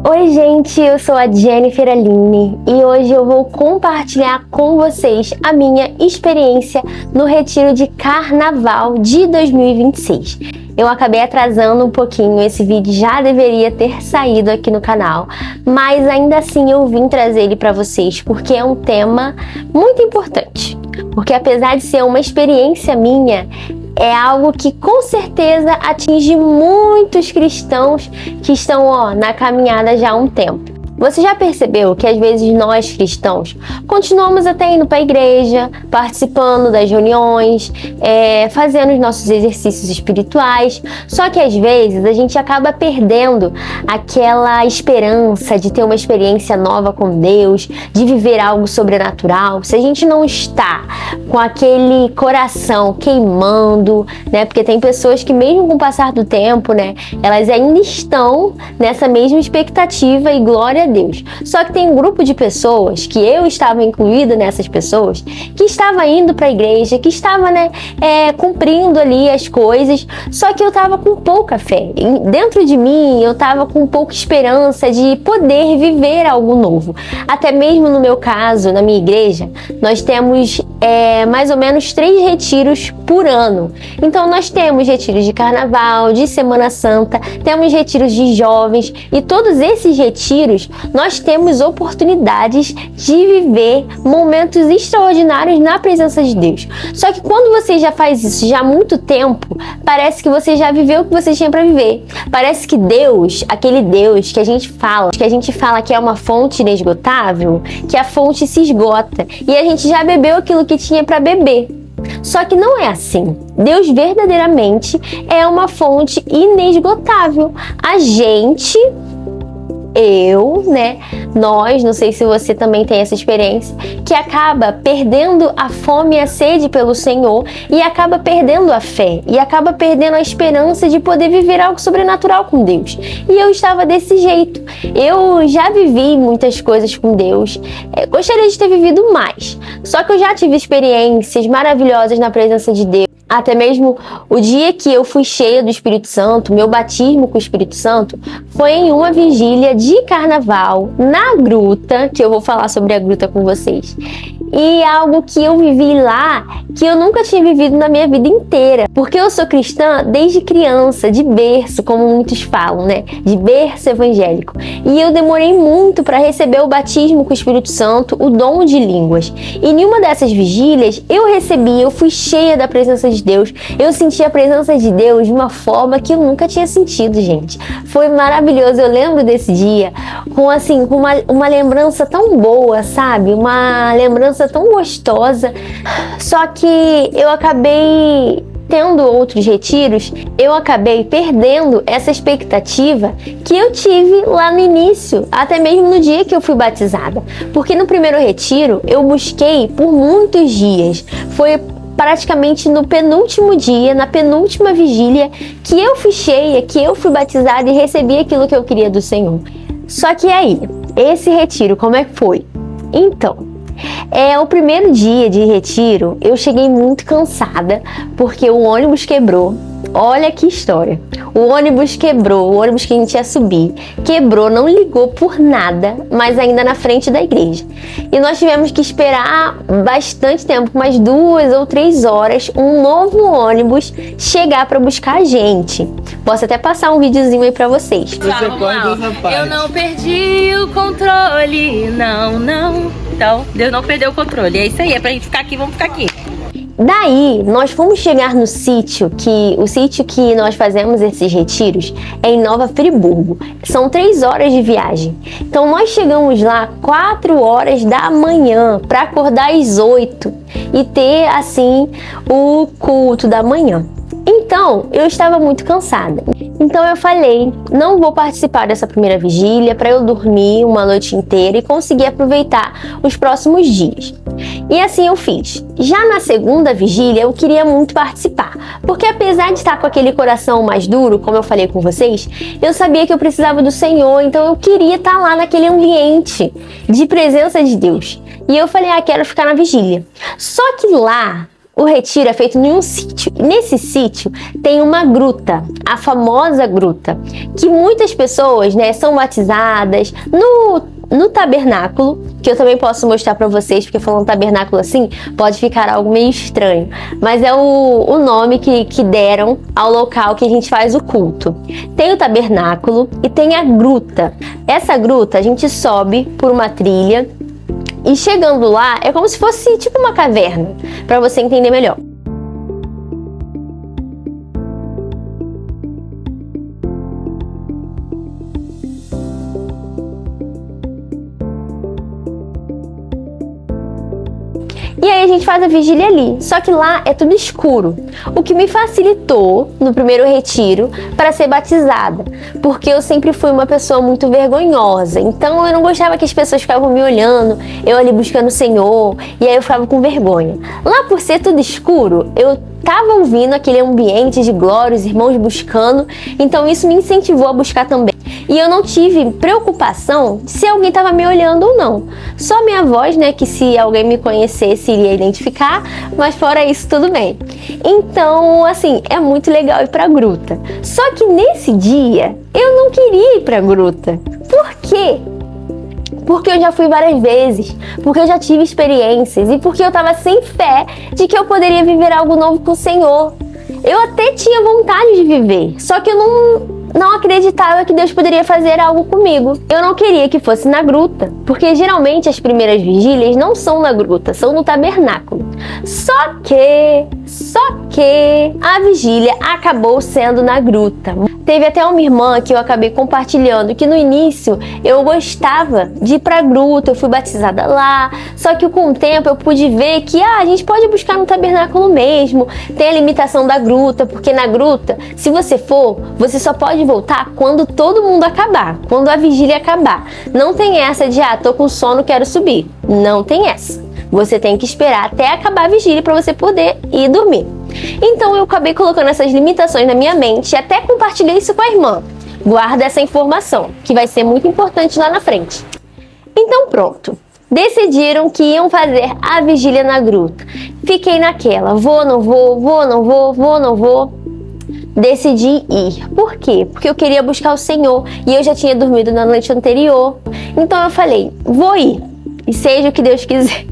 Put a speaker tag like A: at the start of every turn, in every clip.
A: Oi gente, eu sou a Jennifer Aline e hoje eu vou compartilhar com vocês a minha experiência no retiro de Carnaval de 2026. Eu acabei atrasando um pouquinho, esse vídeo já deveria ter saído aqui no canal, mas ainda assim eu vim trazer ele para vocês porque é um tema muito importante. Porque apesar de ser uma experiência minha, é algo que com certeza atinge muitos cristãos que estão na caminhada já há um tempo. Você já percebeu que às vezes nós cristãos continuamos até indo para a igreja, participando das reuniões, fazendo os nossos exercícios espirituais, só que às vezes a gente acaba perdendo aquela esperança de ter uma experiência nova com Deus, de viver algo sobrenatural. Se a gente não está com aquele coração queimando, né? Porque tem pessoas que mesmo com o passar do tempo, né, elas ainda estão nessa mesma expectativa e glória a Deus. Só que tem um grupo de pessoas, que eu estava incluída nessas pessoas, que estava indo para a igreja, que estava, cumprindo ali as coisas, só que eu estava com pouca fé. Dentro de mim, eu estava com pouca esperança de poder viver algo novo. Até mesmo no meu caso, na minha igreja, nós temos mais ou menos 3 retiros por ano. Então nós temos retiros de carnaval, de Semana Santa, temos retiros de jovens e todos esses retiros nós temos oportunidades de viver momentos extraordinários na presença de Deus. Só que quando você já faz isso já há muito tempo, parece que você já viveu o que você tinha para viver. Parece que Deus, aquele Deus que a gente fala que é uma fonte inesgotável, que a fonte se esgota e a gente já bebeu aquilo que tinha para beber. Só que não é assim. Deus verdadeiramente é uma fonte inesgotável. Nós, não sei se você também tem essa experiência, que acaba perdendo a fome e a sede pelo Senhor e acaba perdendo a fé e acaba perdendo a esperança de poder viver algo sobrenatural com Deus. E eu estava desse jeito. Eu já vivi muitas coisas com Deus, gostaria de ter vivido mais, só que eu já tive experiências maravilhosas na presença de Deus. Até mesmo o dia que eu fui cheia do Espírito Santo, meu batismo com o Espírito Santo, foi em uma vigília de carnaval na gruta, que eu vou falar sobre a gruta com vocês. E algo que eu vivi lá, que eu nunca tinha vivido na minha vida inteira. Porque eu sou cristã desde criança, de berço, como muitos falam, né? De berço evangélico. E eu demorei muito para receber o batismo com o Espírito Santo, o dom de línguas. E em uma dessas vigílias, eu fui cheia da presença de Deus. Eu senti a presença de Deus de uma forma que eu nunca tinha sentido, gente. Foi maravilhoso. Eu lembro desse dia com uma lembrança tão boa, sabe? Uma lembrança tão gostosa. Só que eu acabei tendo outros retiros, eu acabei perdendo essa expectativa que eu tive lá no início, até mesmo no dia que eu fui batizada. Porque no primeiro retiro eu busquei por muitos dias. Foi praticamente no penúltimo dia, na penúltima vigília, que eu fui cheia, que eu fui batizada e recebi aquilo que eu queria do Senhor. Só que aí, esse retiro, como é que foi? Então, o primeiro dia de retiro, eu cheguei muito cansada, porque o ônibus quebrou. Olha que história. O ônibus quebrou, o ônibus que a gente ia subir, quebrou, não ligou por nada, mas ainda na frente da igreja. E nós tivemos que esperar bastante tempo, umas 2 ou 3 horas, um novo ônibus chegar para buscar a gente. Posso até passar um videozinho aí para vocês.
B: Eu não perdi o controle, não. Então, Deus não perdeu o controle. É isso aí, é pra gente ficar aqui, vamos ficar aqui.
A: Daí, nós fomos chegar no sítio, o sítio que nós fazemos esses retiros é em Nova Friburgo. São 3 horas de viagem. Então, nós chegamos lá 4 horas da manhã para acordar às 8 e ter, assim, o culto da manhã. Então, eu estava muito cansada. Então eu falei, não vou participar dessa primeira vigília para eu dormir uma noite inteira e conseguir aproveitar os próximos dias. E assim eu fiz. Já na segunda vigília eu queria muito participar, porque apesar de estar com aquele coração mais duro, como eu falei com vocês, eu sabia que eu precisava do Senhor, então eu queria estar lá naquele ambiente de presença de Deus. E eu falei, quero ficar na vigília. Só que lá, O retiro é feito em um sítio. Nesse sítio tem uma gruta, a famosa gruta, que muitas pessoas, né, são batizadas no tabernáculo, que eu também posso mostrar para vocês, porque falando tabernáculo assim, pode ficar algo meio estranho, mas é o nome que deram ao local que a gente faz o culto. Tem o tabernáculo e tem a gruta. Essa gruta a gente sobe por uma trilha e chegando lá é como se fosse tipo uma caverna, para você entender melhor. E aí a gente faz a vigília ali, só que lá é tudo escuro, o que me facilitou no primeiro retiro para ser batizada, porque eu sempre fui uma pessoa muito vergonhosa, então eu não gostava que as pessoas ficavam me olhando, eu ali buscando o Senhor, e aí eu ficava com vergonha. Lá por ser tudo escuro, eu estava ouvindo aquele ambiente de glória, os irmãos buscando, então isso me incentivou a buscar também. E eu não tive preocupação se alguém estava me olhando ou não. Só minha voz, né, que se alguém me conhecesse iria identificar, mas fora isso tudo bem. Então, assim, é muito legal ir pra gruta. Só que nesse dia, eu não queria ir pra gruta. Por quê? Porque eu já fui várias vezes, porque eu já tive experiências e porque eu tava sem fé de que eu poderia viver algo novo com o Senhor. Eu até tinha vontade de viver, só que eu não acreditava que Deus poderia fazer algo comigo. Eu não queria que fosse na gruta, porque geralmente as primeiras vigílias não são na gruta, são no tabernáculo. Só que a vigília acabou sendo na gruta. Teve até uma irmã que eu acabei compartilhando que no início eu gostava de ir pra gruta, eu fui batizada lá, só que com o tempo eu pude ver que a gente pode buscar no tabernáculo mesmo, tem a limitação da gruta, porque na gruta, se você for, você só pode voltar quando todo mundo acabar, quando a vigília acabar. Não tem essa de, tô com sono, quero subir. Não tem essa. Você tem que esperar até acabar a vigília para você poder ir dormir. Então eu acabei colocando essas limitações na minha mente e até compartilhei isso com a irmã. Guarda essa informação, que vai ser muito importante lá na frente. Então pronto. Decidiram que iam fazer a vigília na gruta. Fiquei naquela, vou, não vou, vou, não vou, vou, não vou. Decidi ir. Por quê? Porque eu queria buscar o Senhor e eu já tinha dormido na noite anterior. Então eu falei, vou ir. E seja o que Deus quiser.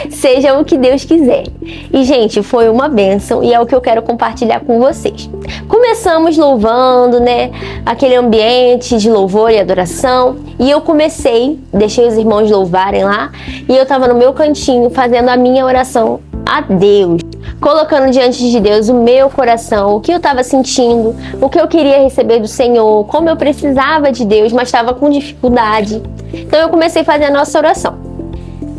A: Seja o que Deus quiser. E, gente, foi uma bênção e é o que eu quero compartilhar com vocês. Começamos louvando, né? Aquele ambiente de louvor e adoração. E eu deixei os irmãos louvarem lá. E eu tava no meu cantinho fazendo a minha oração a Deus. Colocando diante de Deus o meu coração, o que eu estava sentindo, o que eu queria receber do Senhor, como eu precisava de Deus, mas estava com dificuldade. Então eu comecei a fazer a nossa oração.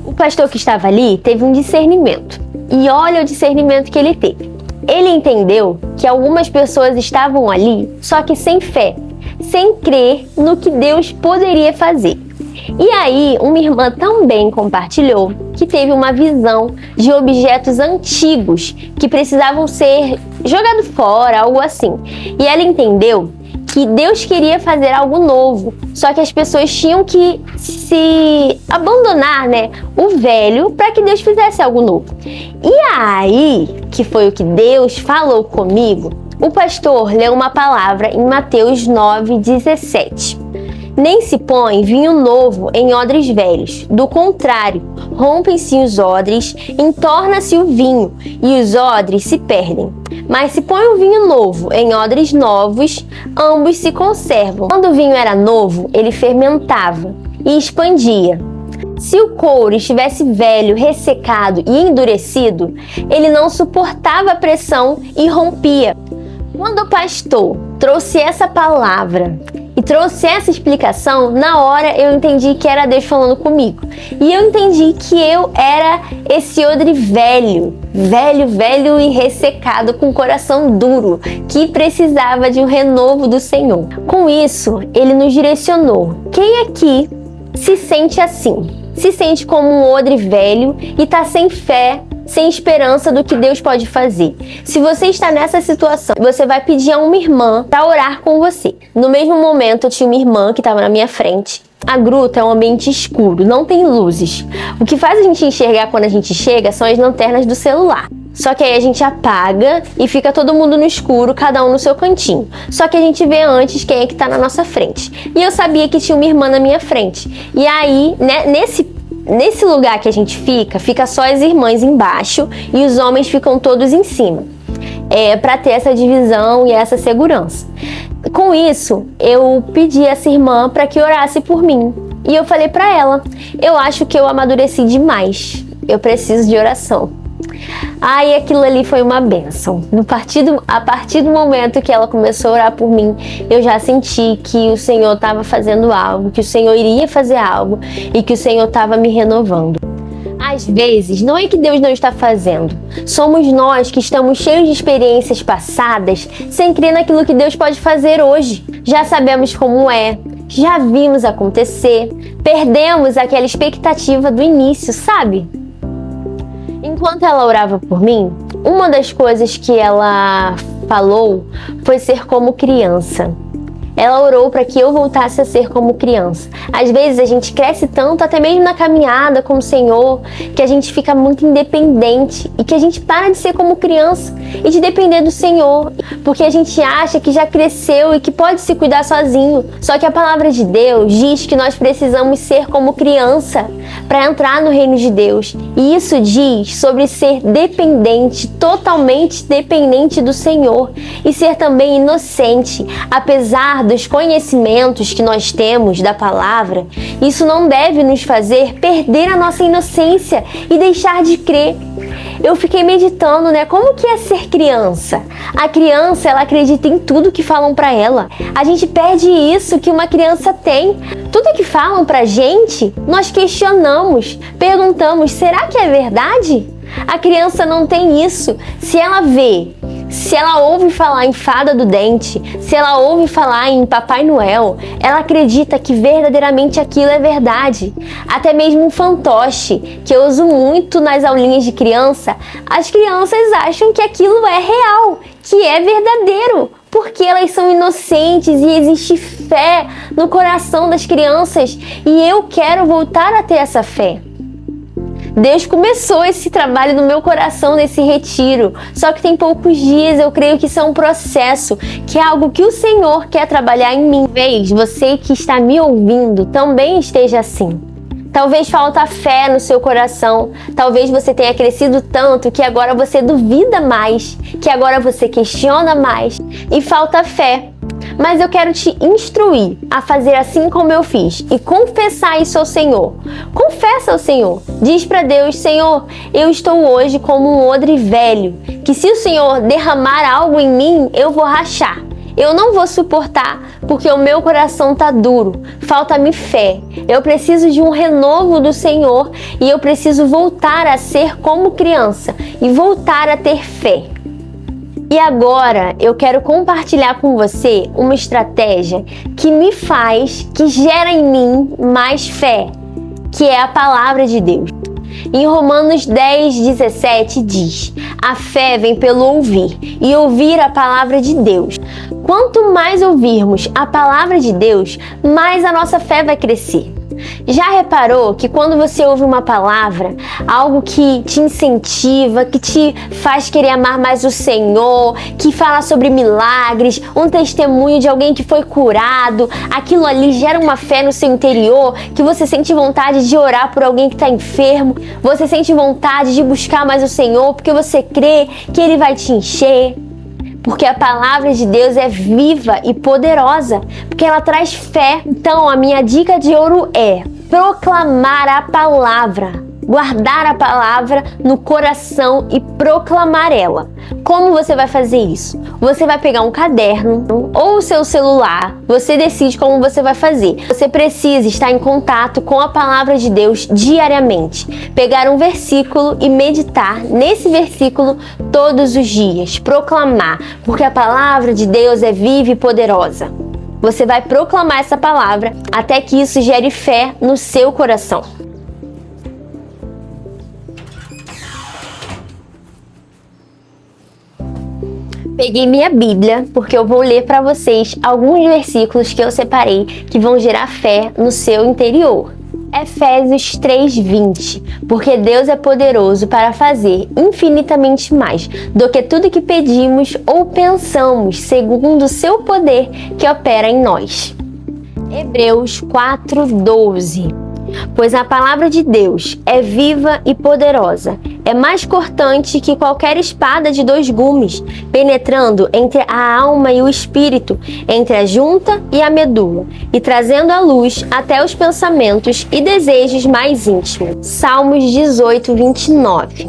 A: O pastor que estava ali teve um discernimento. E olha o discernimento que ele teve. Ele entendeu que algumas pessoas estavam ali, só que sem fé, sem crer no que Deus poderia fazer. E aí, uma irmã também compartilhou que teve uma visão de objetos antigos que precisavam ser jogados fora, algo assim. E ela entendeu que Deus queria fazer algo novo, só que as pessoas tinham que se abandonar, né, o velho, para que Deus fizesse algo novo. E aí, que foi o que Deus falou comigo, o pastor leu uma palavra em Mateus 9:17. Nem se põe vinho novo em odres velhos. Do contrário, rompem-se os odres, entorna-se o vinho, e os odres se perdem. Mas se põe o vinho novo em odres novos, ambos se conservam. Quando o vinho era novo, ele fermentava e expandia. Se o couro estivesse velho, ressecado e endurecido, ele não suportava a pressão e rompia. Quando o pastor trouxe essa palavra e trouxe essa explicação, na hora eu entendi que era Deus falando comigo. E eu entendi que eu era esse odre velho e ressecado, com coração duro, que precisava de um renovo do Senhor. Com isso, ele nos direcionou. Quem aqui se sente assim? Se sente como um odre velho e está sem fé, sem esperança do que Deus pode fazer. Se você está nessa situação, você vai pedir a uma irmã para orar com você. No mesmo momento, eu tinha uma irmã que estava na minha frente. A gruta é um ambiente escuro, não tem luzes. O que faz a gente enxergar quando a gente chega são as lanternas do celular. Só que aí a gente apaga e fica todo mundo no escuro, cada um no seu cantinho. Só que a gente vê antes quem é que tá na nossa frente. E eu sabia que tinha uma irmã na minha frente. E aí, né, nesse lugar que a gente fica só as irmãs embaixo e os homens ficam todos em cima. Para ter essa divisão e essa segurança. Com isso, eu pedi a essa irmã para que orasse por mim. E eu falei para ela, eu acho que eu amadureci demais. Eu preciso de oração. Aí aquilo ali foi uma bênção. A partir do momento que ela começou a orar por mim, eu já senti que o Senhor estava fazendo algo, que o Senhor iria fazer algo e que o Senhor estava me renovando. Às vezes, não é que Deus não está fazendo. Somos nós que estamos cheios de experiências passadas, sem crer naquilo que Deus pode fazer hoje. Já sabemos como é, já vimos acontecer, perdemos aquela expectativa do início, sabe? Enquanto ela orava por mim, uma das coisas que ela falou foi ser como criança. Ela orou para que eu voltasse a ser como criança. Às vezes a gente cresce tanto, até mesmo na caminhada com o Senhor, que a gente fica muito independente e que a gente para de ser como criança e de depender do Senhor, porque a gente acha que já cresceu e que pode se cuidar sozinho. Só que a palavra de Deus diz que nós precisamos ser como criança para entrar no reino de Deus. E isso diz sobre ser dependente, totalmente dependente do Senhor e ser também inocente, apesar dos conhecimentos que nós temos da palavra. Isso não deve nos fazer perder a nossa inocência e deixar de crer. Eu fiquei meditando, né? Como que é ser criança? A criança, ela acredita em tudo que falam pra ela. A gente perde isso que uma criança tem. Tudo que falam pra gente, nós questionamos, perguntamos, será que é verdade? A criança não tem isso. Se ela ouve falar em fada do dente, se ela ouve falar em Papai Noel, ela acredita que verdadeiramente aquilo é verdade. Até mesmo um fantoche, que eu uso muito nas aulinhas de criança, as crianças acham que aquilo é real, que é verdadeiro, porque elas são inocentes e existe fé no coração das crianças, e eu quero voltar a ter essa fé. Deus começou esse trabalho no meu coração nesse retiro, só que tem poucos dias. Eu creio que isso é um processo, que é algo que o Senhor quer trabalhar em mim. Talvez você que está me ouvindo também esteja assim. Talvez falta fé no seu coração, talvez você tenha crescido tanto que agora você duvida mais, que agora você questiona mais e falta fé. Mas eu quero te instruir a fazer assim como eu fiz e confessar isso ao Senhor. Confessa ao Senhor. Diz para Deus, Senhor, eu estou hoje como um odre velho, que se o Senhor derramar algo em mim, eu vou rachar. Eu não vou suportar, porque o meu coração tá duro. Falta-me fé. Eu preciso de um renovo do Senhor e eu preciso voltar a ser como criança e voltar a ter fé. E agora eu quero compartilhar com você uma estratégia que gera em mim mais fé, que é a palavra de Deus. Em Romanos 10:17 diz: a fé vem pelo ouvir, e ouvir a palavra de Deus. Quanto mais ouvirmos a palavra de Deus, mais a nossa fé vai crescer. Já reparou que quando você ouve uma palavra, algo que te incentiva, que te faz querer amar mais o Senhor, que fala sobre milagres, um testemunho de alguém que foi curado, aquilo ali gera uma fé no seu interior, que você sente vontade de orar por alguém que está enfermo, você sente vontade de buscar mais o Senhor, porque você crê que Ele vai te encher. Porque a palavra de Deus é viva e poderosa, porque ela traz fé. Então, a minha dica de ouro é proclamar a palavra, guardar a palavra no coração e proclamar ela. Como você vai fazer isso? Você vai pegar um caderno ou o seu celular, você decide como você vai fazer. Você precisa estar em contato com a palavra de Deus diariamente. Pegar um versículo e meditar nesse versículo todos os dias. Proclamar, porque a palavra de Deus é viva e poderosa. Você vai proclamar essa palavra até que isso gere fé no seu coração. Peguei minha Bíblia, porque eu vou ler para vocês alguns versículos que eu separei que vão gerar fé no seu interior. Efésios 3:20, porque Deus é poderoso para fazer infinitamente mais do que tudo que pedimos ou pensamos, segundo o seu poder que opera em nós. Hebreus 4:12, pois a palavra de Deus é viva e poderosa, é mais cortante que qualquer espada de 2 gumes, penetrando entre a alma e o espírito, entre a junta e a medula, e trazendo à luz até os pensamentos e desejos mais íntimos. Salmos 18:29.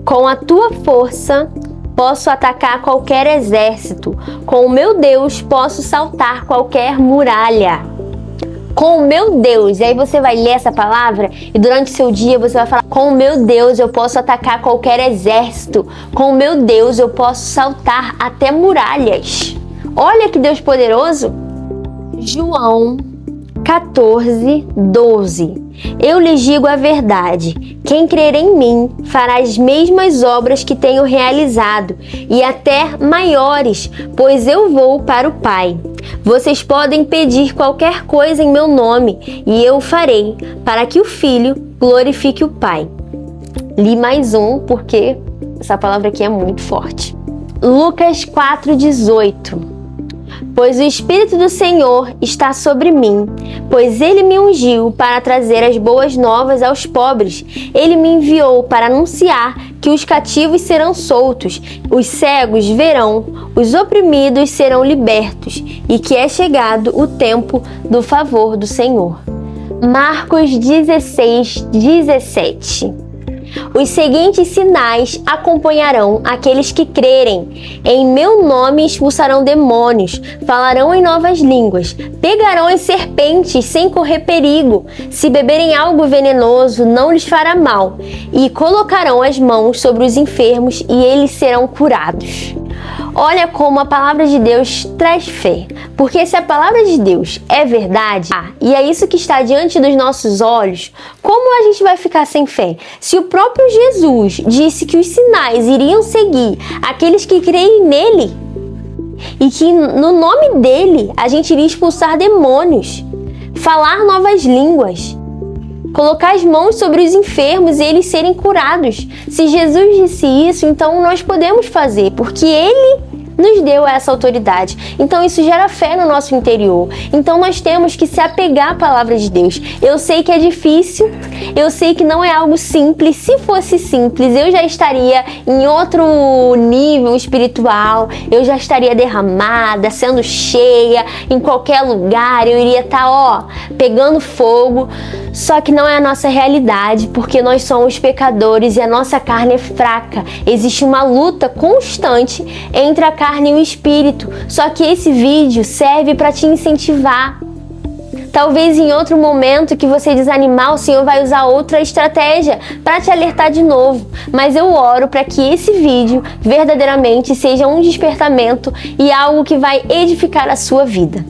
A: Com a tua força posso atacar qualquer exército, com o meu Deus posso saltar qualquer muralha. Com o meu Deus, e aí você vai ler essa palavra e durante o seu dia você vai falar: com o meu Deus eu posso atacar qualquer exército, com o meu Deus eu posso saltar até muralhas. Olha que Deus poderoso! João 14:12. Eu lhes digo a verdade, quem crer em mim fará as mesmas obras que tenho realizado, e até maiores, pois eu vou para o Pai. Vocês podem pedir qualquer coisa em meu nome, e eu o farei, para que o Filho glorifique o Pai. Li mais um, porque essa palavra aqui é muito forte. Lucas 4:18. Pois o Espírito do Senhor está sobre mim, pois Ele me ungiu para trazer as boas novas aos pobres. Ele me enviou para anunciar que os cativos serão soltos, os cegos verão, os oprimidos serão libertos, e que é chegado o tempo do favor do Senhor. Marcos 16:17. Os seguintes sinais acompanharão aqueles que crerem. Em meu nome expulsarão demônios, falarão em novas línguas, pegarão as serpentes sem correr perigo. Se beberem algo venenoso, não lhes fará mal. E colocarão as mãos sobre os enfermos e eles serão curados. Olha como a palavra de Deus traz fé, porque se a palavra de Deus é verdade, e é isso que está diante dos nossos olhos, como a gente vai ficar sem fé? Se o próprio Jesus disse que os sinais iriam seguir aqueles que creem nele, e que no nome dele a gente iria expulsar demônios, falar novas línguas, colocar as mãos sobre os enfermos e eles serem curados. Se Jesus disse isso, então nós podemos fazer, porque Ele nos deu essa autoridade. Então isso gera fé no nosso interior. Então nós temos que se apegar à palavra de Deus. Eu sei que é difícil, eu sei que não é algo simples. Se fosse simples, eu já estaria em outro nível espiritual, eu já estaria derramada, sendo cheia, em qualquer lugar, eu iria estar, pegando fogo. Só que não é a nossa realidade, porque nós somos pecadores e a nossa carne é fraca. Existe uma luta constante entre a carne e o espírito. Só que esse vídeo serve para te incentivar. Talvez em outro momento que você desanimar, o Senhor vai usar outra estratégia para te alertar de novo. Mas eu oro para que esse vídeo verdadeiramente seja um despertamento e algo que vai edificar a sua vida.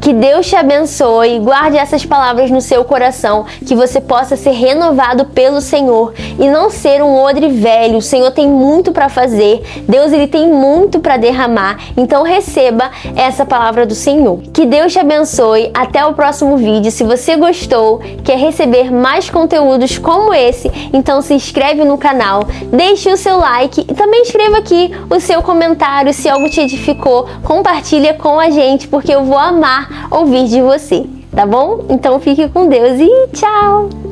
A: Que Deus te abençoe e guarde essas palavras no seu coração, que você possa ser renovado pelo Senhor e não ser um odre velho. O Senhor tem muito para fazer, Deus ele tem muito para derramar, então receba essa palavra do Senhor. Que Deus te abençoe, até o próximo vídeo. Se você gostou, quer receber mais conteúdos como esse, então se inscreve no canal, deixe o seu like e também escreva aqui o seu comentário. Se algo te edificou, compartilha com a gente, porque eu vou amar ouvir de você, tá bom? Então fique com Deus e tchau!